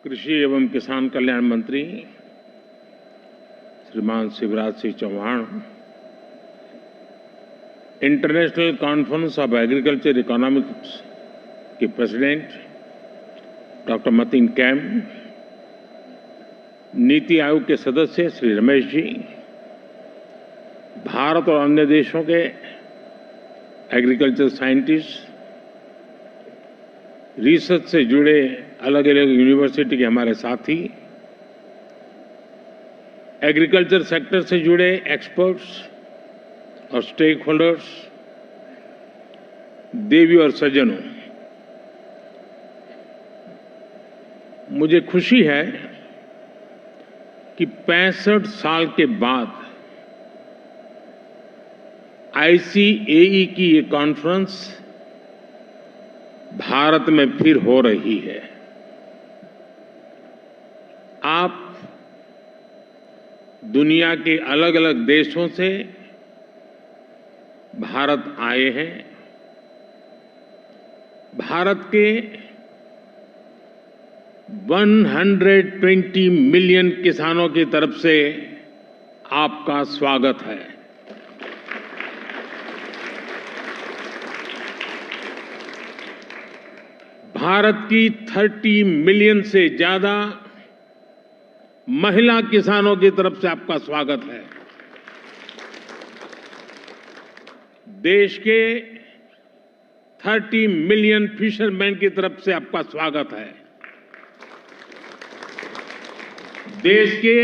कृषि एवं किसान कल्याण मंत्री श्रीमान Shivraj Singh Chouhan, international conference of agriculture economics के प्रेसिडेंट डॉक्टर मतीन कैम, नीति आयोग के सदस्य श्री रमेश जी, भारत और अन्य देशों के एग्रीकल्चर साइंटिस्ट, रिसर्च से जुड़े अलग अलग यूनिवर्सिटी के हमारे साथी, एग्रीकल्चर सेक्टर से जुड़े एक्सपर्ट्स और स्टेक होल्डर्स, देवी और सज्जनों, मुझे खुशी है कि 65 साल के बाद ICAE की ये कॉन्फ्रेंस भारत में फिर हो रही है। आप दुनिया के अलग अलग देशों से भारत आए हैं। भारत के 120 मिलियन किसानों की तरफ से आपका स्वागत है। भारत की 30 मिलियन से ज्यादा महिला किसानों की तरफ से आपका स्वागत है। देश के 30 मिलियन फिशरमैन की तरफ से आपका स्वागत है। देश के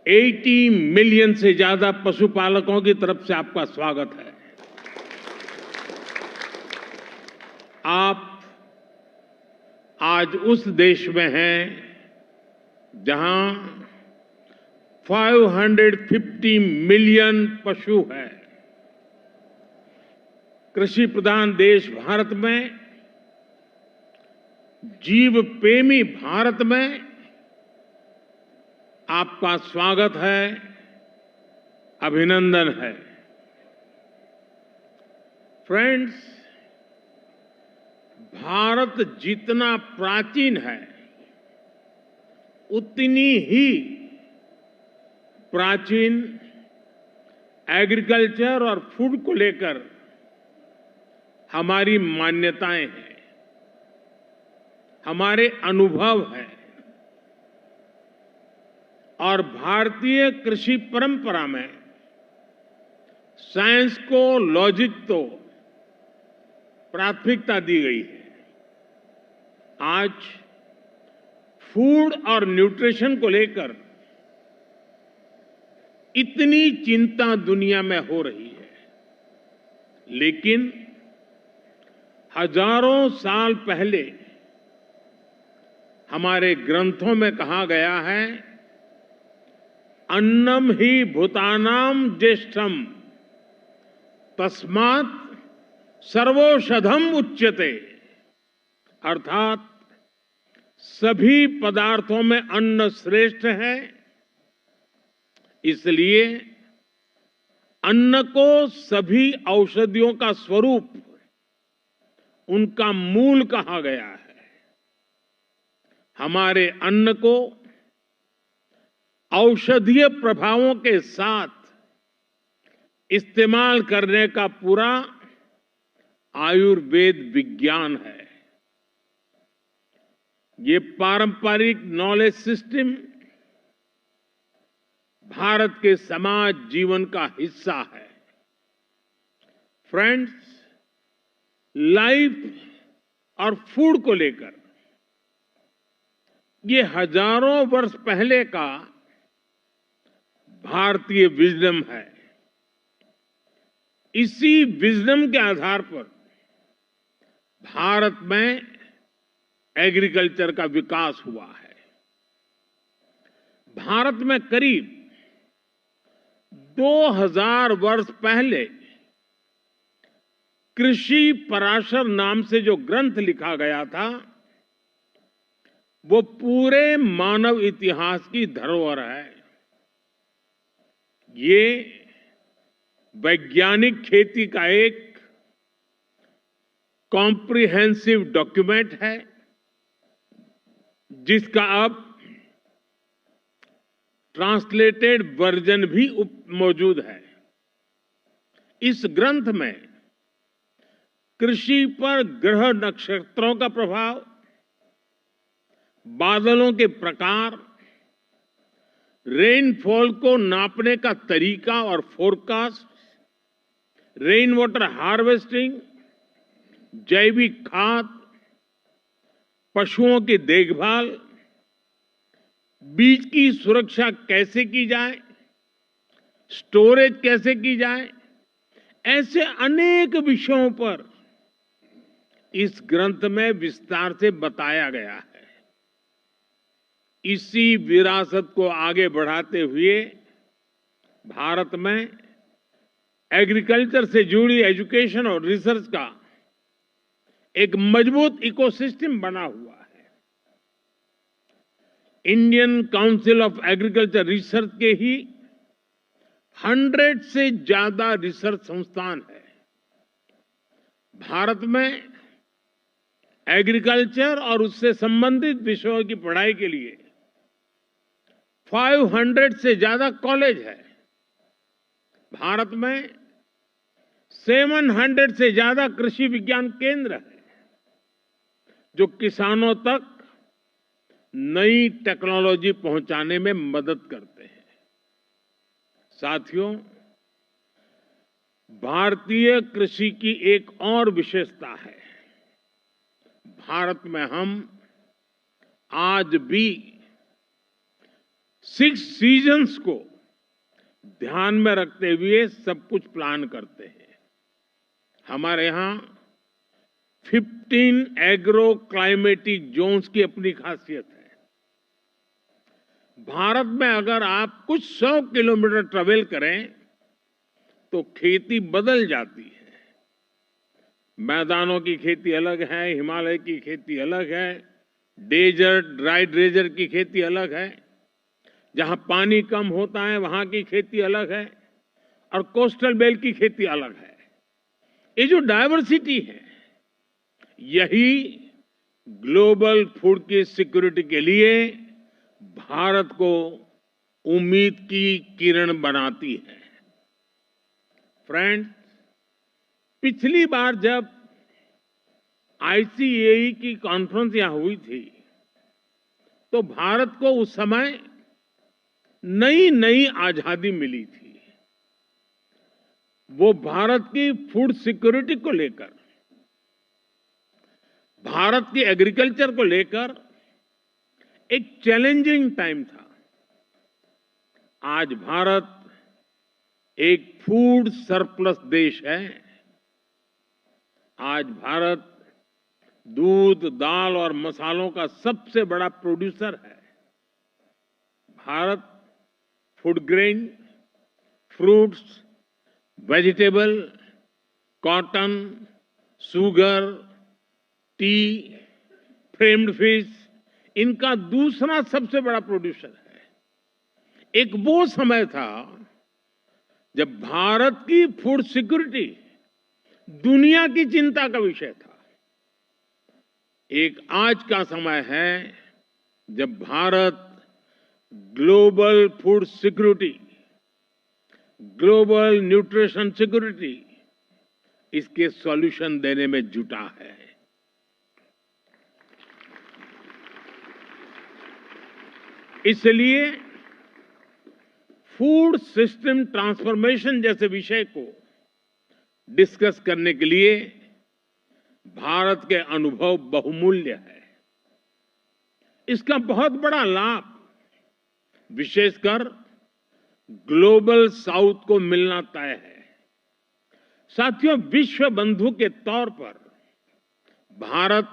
80 मिलियन से ज्यादा पशुपालकों की तरफ से आपका स्वागत है। आप आज उस देश में हैं जहां 550 मिलियन पशु है। कृषि प्रधान देश भारत में, जीव प्रेमी भारत में आपका स्वागत है, अभिनंदन है। फ्रेंड्स, भारत जितना प्राचीन है उतनी ही प्राचीन एग्रीकल्चर और फूड को लेकर हमारी मान्यताएं हैं, हमारे अनुभव हैं। और भारतीय कृषि परंपरा में साइंस को, लॉजिक तो प्राथमिकता दी गई है। आज फूड और न्यूट्रिशन को लेकर इतनी चिंता दुनिया में हो रही है, लेकिन हजारों साल पहले हमारे ग्रंथों में कहा गया है, अन्नम ही भूतानाम ज्येष्ठम तस्मात् सर्वौषधम उच्यते। अर्थात सभी पदार्थों में अन्न श्रेष्ठ है, इसलिए अन्न को सभी औषधियों का स्वरूप, उनका मूल कहा गया है। हमारे अन्न को औषधीय प्रभावों के साथ इस्तेमाल करने का पूरा आयुर्वेद विज्ञान है। ये पारंपरिक नॉलेज सिस्टम भारत के समाज जीवन का हिस्सा है। फ्रेंड्स, लाइफ और फूड को लेकर ये हजारों वर्ष पहले का भारतीय विजडम है। इसी विजडम के आधार पर भारत में एग्रीकल्चर का विकास हुआ है। भारत में करीब 2000 वर्ष पहले कृषि पराशर नाम से जो ग्रंथ लिखा गया था, वो पूरे मानव इतिहास की धरोहर है। ये वैज्ञानिक खेती का एक कॉम्प्रिहेंसिव डॉक्यूमेंट है जिसका अब ट्रांसलेटेड वर्जन भी मौजूद है। इस ग्रंथ में कृषि पर ग्रह नक्षत्रों का प्रभाव, बादलों के प्रकार, रेनफॉल को नापने का तरीका और फोरकास्ट, रेन वाटर हार्वेस्टिंग, जैविक खाद, पशुओं की देखभाल, बीज की सुरक्षा कैसे की जाए, स्टोरेज कैसे की जाए, ऐसे अनेक विषयों पर इस ग्रंथ में विस्तार से बताया गया है। इसी विरासत को आगे बढ़ाते हुए भारत में एग्रीकल्चर से जुड़ी एजुकेशन और रिसर्च का एक मजबूत इकोसिस्टम बना हुआ है। Indian council of agriculture research के ही 100 से ज्यादा रिसर्च संस्थान है। भारत में एग्रीकल्चर और उससे संबंधित विषयों की पढ़ाई के लिए 500 से ज्यादा कॉलेज है। भारत में 700 से ज्यादा कृषि विज्ञान केंद्र है जो किसानों तक नई टेक्नोलॉजी पहुंचाने में मदद करते हैं। साथियों, भारतीय कृषि की एक और विशेषता है। भारत में हम आज भी 6 सीजन्स को ध्यान में रखते हुए सब कुछ प्लान करते हैं। हमारे यहां 15 एग्रो क्लाइमेटिक जोन्स की अपनी खासियत है। भारत में अगर आप कुछ 100 किलोमीटर ट्रेवल करें तो खेती बदल जाती है। मैदानों की खेती अलग है, हिमालय की खेती अलग है, डेजर्ट, ड्राई डेजर्ट की खेती अलग है, जहां पानी कम होता है वहां की खेती अलग है, और कोस्टल बेल्ट की खेती अलग है। ये जो डायवर्सिटी है, यही ग्लोबल फूड की सिक्योरिटी के लिए भारत को उम्मीद की किरण बनाती है। फ्रेंड्स, पिछली बार जब ICAE की कॉन्फ्रेंस यहां हुई थी तो भारत को उस समय नई नई आजादी मिली थी। वो भारत की फूड सिक्योरिटी को लेकर, भारत की एग्रीकल्चर को लेकर एक चैलेंजिंग टाइम था। आज भारत एक फूड सरप्लस देश है। आज भारत दूध, दाल और मसालों का सबसे बड़ा प्रोड्यूसर है। Bharat food grain, fruits, vegetable, cotton, sugar, T, framed fish, इनका दूसरा सबसे बड़ा प्रोड्यूसर है। एक वो समय था जब भारत की फूड सिक्योरिटी दुनिया की चिंता का विषय था। एक आज का समय है जब Bharat global food security, global nutrition security, इसके सॉल्यूशन देने में जुटा है। इसलिए फूड सिस्टम ट्रांसफॉर्मेशन जैसे विषय को डिस्कस करने के लिए भारत के अनुभव बहुमूल्य है। इसका बहुत बड़ा लाभ विशेषकर ग्लोबल साउथ को मिलना तय है। साथियों, विश्व बंधु के तौर पर भारत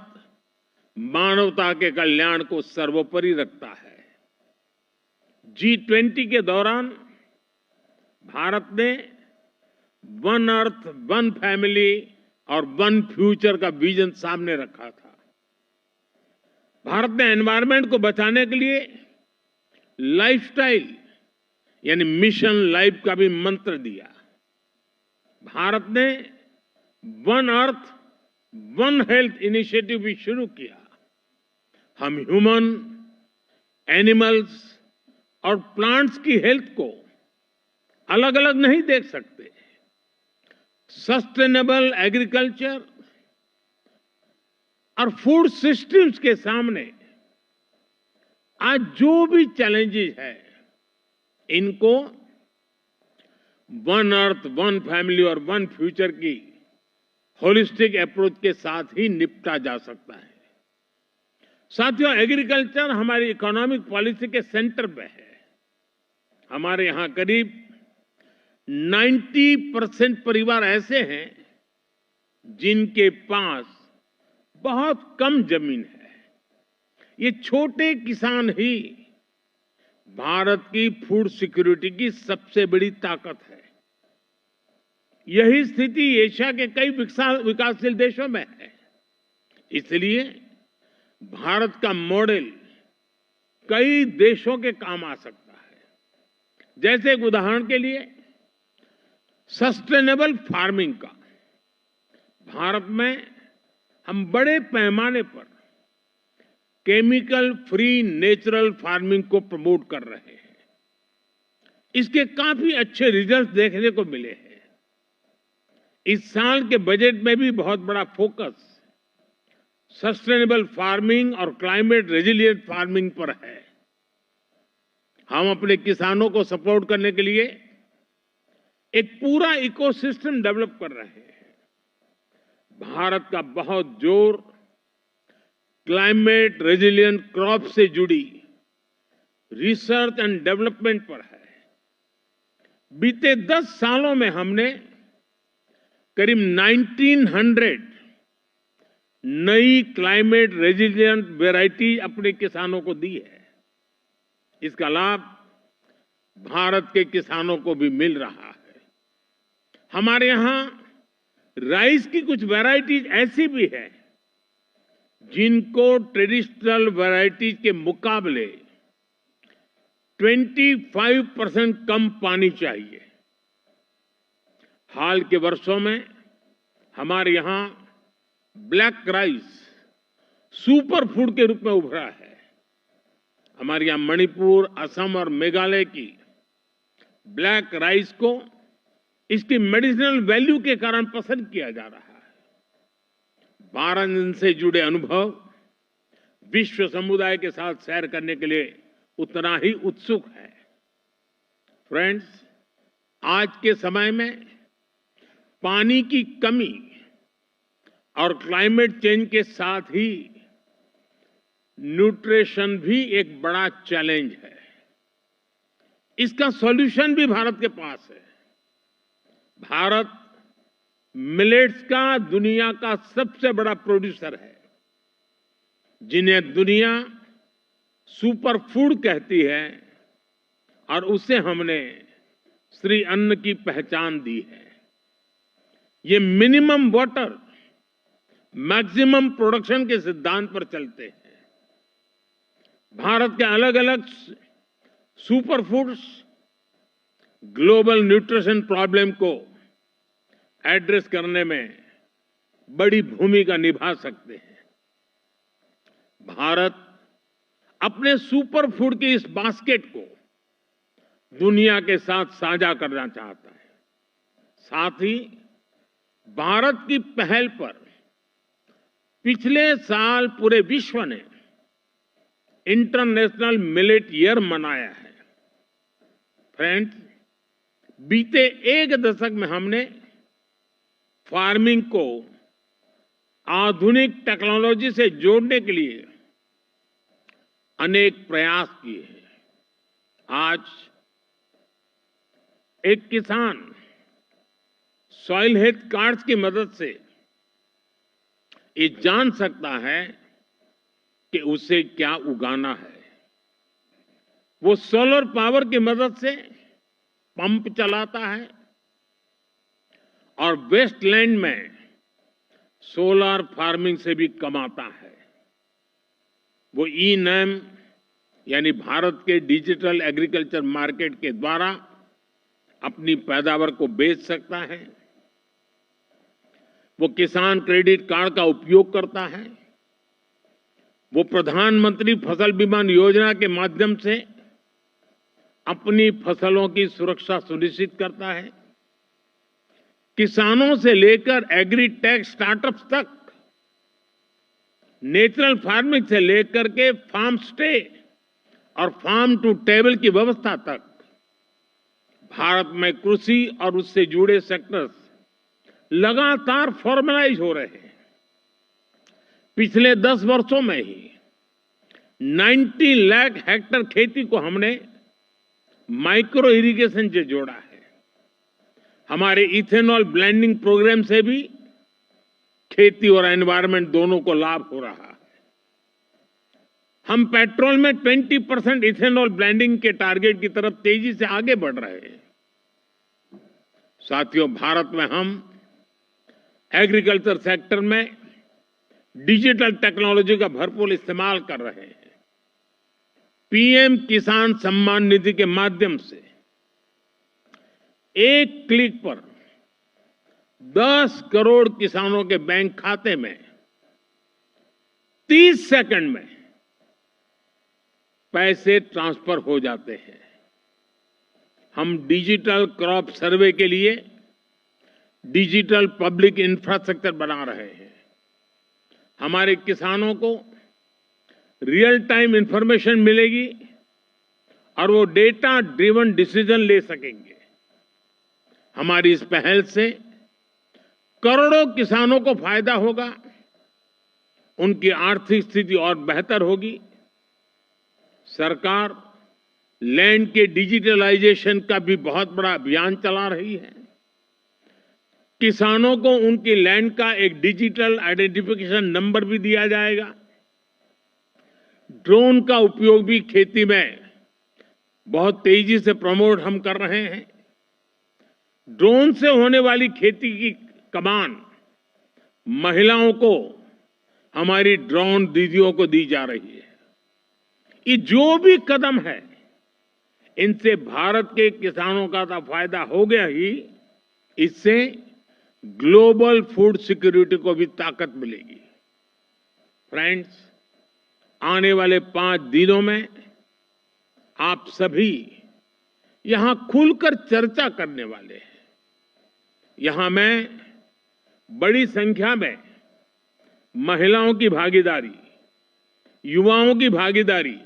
मानवता के कल्याण को सर्वोपरि रखता है। G20 के दौरान भारत ने वन अर्थ, वन फैमिली और वन फ्यूचर का विजन सामने रखा था। भारत ने एनवायरनमेंट को बचाने के लिए लाइफस्टाइल यानी मिशन लाइफ का भी मंत्र दिया। भारत ने one earth, one health initiative भी शुरू किया। हम ह्यूमन एनिमल्स और प्लांट्स की हेल्थ को अलग अलग नहीं देख सकते। सस्टेनेबल एग्रीकल्चर और फूड सिस्टम्स के सामने आज जो भी चैलेंजेस है, इनको वन अर्थ, वन फैमिली और वन फ्यूचर की होलिस्टिक अप्रोच के साथ ही निपटा जा सकता है। साथियों, एग्रीकल्चर हमारी इकोनॉमिक पॉलिसी के सेंटर पे है। हमारे यहां करीब 90% परिवार ऐसे हैं जिनके पास बहुत कम जमीन है। ये छोटे किसान ही भारत की फूड सिक्योरिटी की सबसे बड़ी ताकत है। यही स्थिति एशिया के कई विकासशील देशों में है। इसलिए भारत का मॉडल कई देशों के काम आ सकता है। जैसे एक उदाहरण के लिए सस्टेनेबल फार्मिंग का। भारत में हम बड़े पैमाने पर केमिकल फ्री नेचुरल फार्मिंग को प्रमोट कर रहे हैं। इसके काफी अच्छे रिजल्ट देखने को मिले हैं। इस साल के बजट में भी बहुत बड़ा फोकस सस्टेनेबल फार्मिंग और क्लाइमेट रेजिलिएंट फार्मिंग पर है। हम अपने किसानों को सपोर्ट करने के लिए एक पूरा इकोसिस्टम डेवलप कर रहे हैं। भारत का बहुत जोर क्लाइमेट रेजिलिएंट क्रॉप से जुड़ी रिसर्च एंड डेवलपमेंट पर है। बीते 10 सालों में हमने करीब 1900 नई क्लाइमेट रेजिलिएंट वैरायटी अपने किसानों को दी है। इसका लाभ भारत के किसानों को भी मिल रहा है। हमारे यहां राइस की कुछ वैरायटीज ऐसी भी है जिनको ट्रेडिशनल वैरायटीज के मुकाबले 25% कम पानी चाहिए। हाल के वर्षों में हमारे यहां ब्लैक राइस सुपर फूड के रूप में उभरा है। हमारे यहां मणिपुर, असम और मेघालय की ब्लैक राइस को इसकी मेडिसिनल वैल्यू के कारण पसंद किया जा रहा है। भारत से जुड़े अनुभव विश्व समुदाय के साथ शेयर करने के लिए उतना ही उत्सुक है। फ्रेंड्स, आज के समय में पानी की कमी और क्लाइमेट चेंज के साथ ही न्यूट्रिशन भी एक बड़ा चैलेंज है। इसका सॉल्यूशन भी भारत के पास है। भारत मिलेट्स का दुनिया का सबसे बड़ा प्रोड्यूसर है, जिन्हें दुनिया सुपर फूड कहती है, और उसे हमने श्री अन्न की पहचान दी है। ये मिनिमम वाटर मैक्सिमम प्रोडक्शन के सिद्धांत पर चलते हैं। भारत के अलग अलग super foods global nutrition problem को एड्रेस करने में बड़ी भूमिका निभा सकते हैं। भारत अपने सुपर फूड की इस बास्केट को दुनिया के साथ साझा करना चाहता है। साथ ही भारत की पहल पर पिछले साल पूरे विश्व ने इंटरनेशनल मिलेट ईयर मनाया है। फ्रेंड्स, बीते एक दशक में हमने फार्मिंग को आधुनिक टेक्नोलॉजी से जोड़ने के लिए अनेक प्रयास किए हैं। आज एक किसान सॉइल हेल्थ कार्ड्स की मदद से ये जान सकता है कि उसे क्या उगाना है। वो सोलर पावर की मदद से पंप चलाता है और वेस्टलैंड में सोलर फार्मिंग से भी कमाता है। वो ई-नैम यानी भारत के डिजिटल एग्रीकल्चर मार्केट के द्वारा अपनी पैदावार को बेच सकता है। वो किसान क्रेडिट कार्ड का उपयोग करता है। वो प्रधानमंत्री फसल बीमा योजना के माध्यम से अपनी फसलों की सुरक्षा सुनिश्चित करता है। किसानों से लेकर एग्री टेक स्टार्टअप्स तक, नेचुरल फार्मिंग से लेकर के फार्म स्टे और फार्म टू टेबल की व्यवस्था तक, भारत में कृषि और उससे जुड़े सेक्टर्स लगातार फॉर्मलाइज हो रहे हैं। पिछले 10 वर्षों में ही 90 लाख हेक्टेयर खेती को हमने माइक्रो इरिगेशन से जोड़ा है। हमारे इथेनॉल ब्लेंडिंग प्रोग्राम से भी खेती और एनवायरनमेंट दोनों को लाभ हो रहा है। हम पेट्रोल में 20% इथेनॉल ब्लेंडिंग के टारगेट की तरफ तेजी से आगे बढ़ रहे हैं। साथियों, भारत में हम एग्रीकल्चर सेक्टर में डिजिटल टेक्नोलॉजी का भरपूर इस्तेमाल कर रहे हैं। पीएम किसान सम्मान निधि के माध्यम से एक क्लिक पर 10 करोड़ किसानों के बैंक खाते में 30 सेकंड में पैसे ट्रांसफर हो जाते हैं। हम डिजिटल क्रॉप सर्वे के लिए डिजिटल पब्लिक इंफ्रास्ट्रक्चर बना रहे हैं। हमारे किसानों को रियल टाइम इंफॉर्मेशन मिलेगी और वो डेटा ड्रिवन डिसीजन ले सकेंगे। हमारी इस पहल से करोड़ों किसानों को फायदा होगा, उनकी आर्थिक स्थिति और बेहतर होगी। सरकार लैंड के डिजिटलाइजेशन का भी बहुत बड़ा अभियान चला रही है। किसानों को उनकी लैंड का एक डिजिटल आइडेंटिफिकेशन नंबर भी दिया जाएगा। ड्रोन का उपयोग भी खेती में बहुत तेजी से प्रमोट हम कर रहे हैं। ड्रोन से होने वाली खेती की कमान महिलाओं को, हमारी ड्रोन दीदियों को दी जा रही है। ये जो भी कदम है, इनसे भारत के किसानों का तो फायदा हो गया ही, इससे ग्लोबल फूड सिक्योरिटी को भी ताकत मिलेगी। फ्रेंड्स, आने वाले 5 दिनों में आप सभी यहां खुलकर चर्चा करने वाले हैं। यहां मैं बड़ी संख्या में महिलाओं की भागीदारी, युवाओं की भागीदारी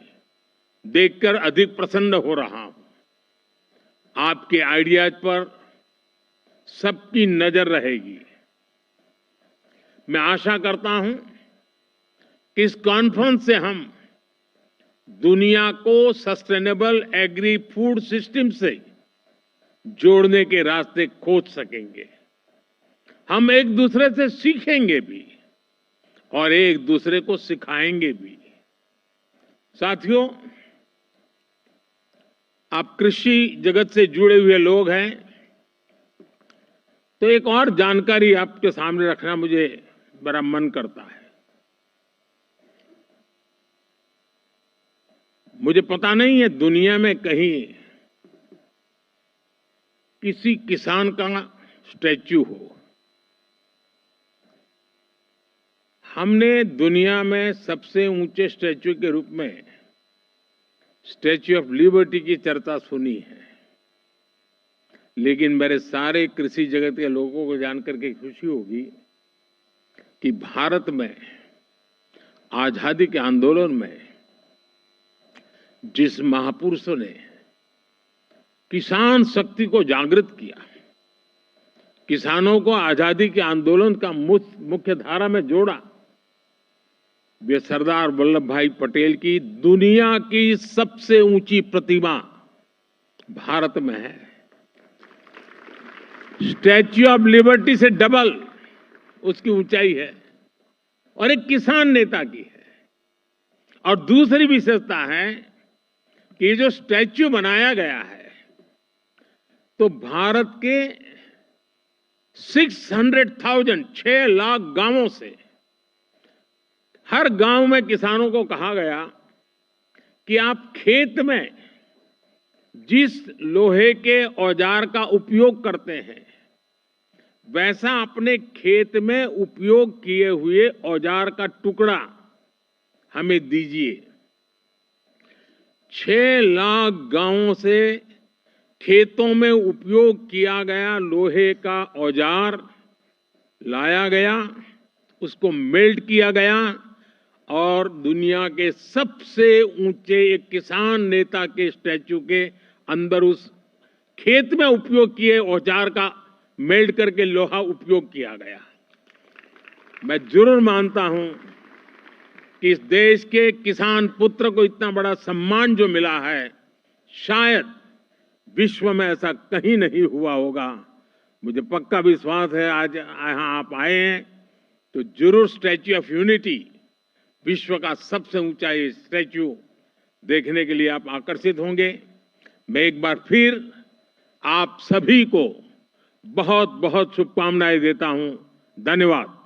देखकर अधिक प्रसन्न हो रहा हूं। आपके आइडियाज पर सबकी नजर रहेगी। मैं आशा करता हूं कि इस कॉन्फ्रेंस से हम दुनिया को सस्टेनेबल एग्री फूड सिस्टम से जोड़ने के रास्ते खोज सकेंगे। हम एक दूसरे से सीखेंगे भी और एक दूसरे को सिखाएंगे भी। साथियों, आप कृषि जगत से जुड़े हुए लोग हैं, तो एक और जानकारी आपके सामने रखना मुझे बड़ा मन करता है। मुझे पता नहीं है दुनिया में कहीं किसी किसान का स्टैच्यू हो। हमने दुनिया में सबसे ऊंचे स्टैच्यू के रूप में स्टैच्यू ऑफ लिबर्टी की चर्चा सुनी है, लेकिन मेरे सारे कृषि जगत के लोगों को जानकर के खुशी होगी कि भारत में आजादी के आंदोलन में जिस महापुरुषों ने किसान शक्ति को जागृत किया, किसानों को आजादी के आंदोलन का मुख्य धारा में जोड़ा, वे सरदार वल्लभ भाई पटेल की दुनिया की सबसे ऊंची प्रतिमा भारत में है। स्टैच्यू ऑफ लिबर्टी से डबल उसकी ऊंचाई है और एक किसान नेता की है। और दूसरी विशेषता है कि ये जो स्टैच्यू बनाया गया है, तो भारत के 600,000 6 लाख गांवों से हर गांव में किसानों को कहा गया कि आप खेत में जिस लोहे के औजार का उपयोग करते हैं, वैसा अपने खेत में उपयोग किए हुए औजार का टुकड़ा हमें दीजिए। 6 लाख गांवों से खेतों में उपयोग किया गया लोहे का औजार लाया गया, उसको मेल्ट किया गया और दुनिया के सबसे ऊंचे एक किसान नेता के स्टैच्यू के अंदर उस खेत में उपयोग किए औजार का मेल्ट करके लोहा उपयोग किया गया। मैं जरूर मानता हूं कि इस देश के किसान पुत्र को इतना बड़ा सम्मान जो मिला है, शायद विश्व में ऐसा कहीं नहीं हुआ होगा। मुझे पक्का विश्वास है आज यहां आप आए हैं तो जरूर स्टैच्यू ऑफ यूनिटी, विश्व का सबसे ऊंचा ये स्टैच्यू देखने के लिए आप आकर्षित होंगे। मैं एक बार फिर आप सभी को बहुत बहुत शुभकामनाएं देता हूं। धन्यवाद।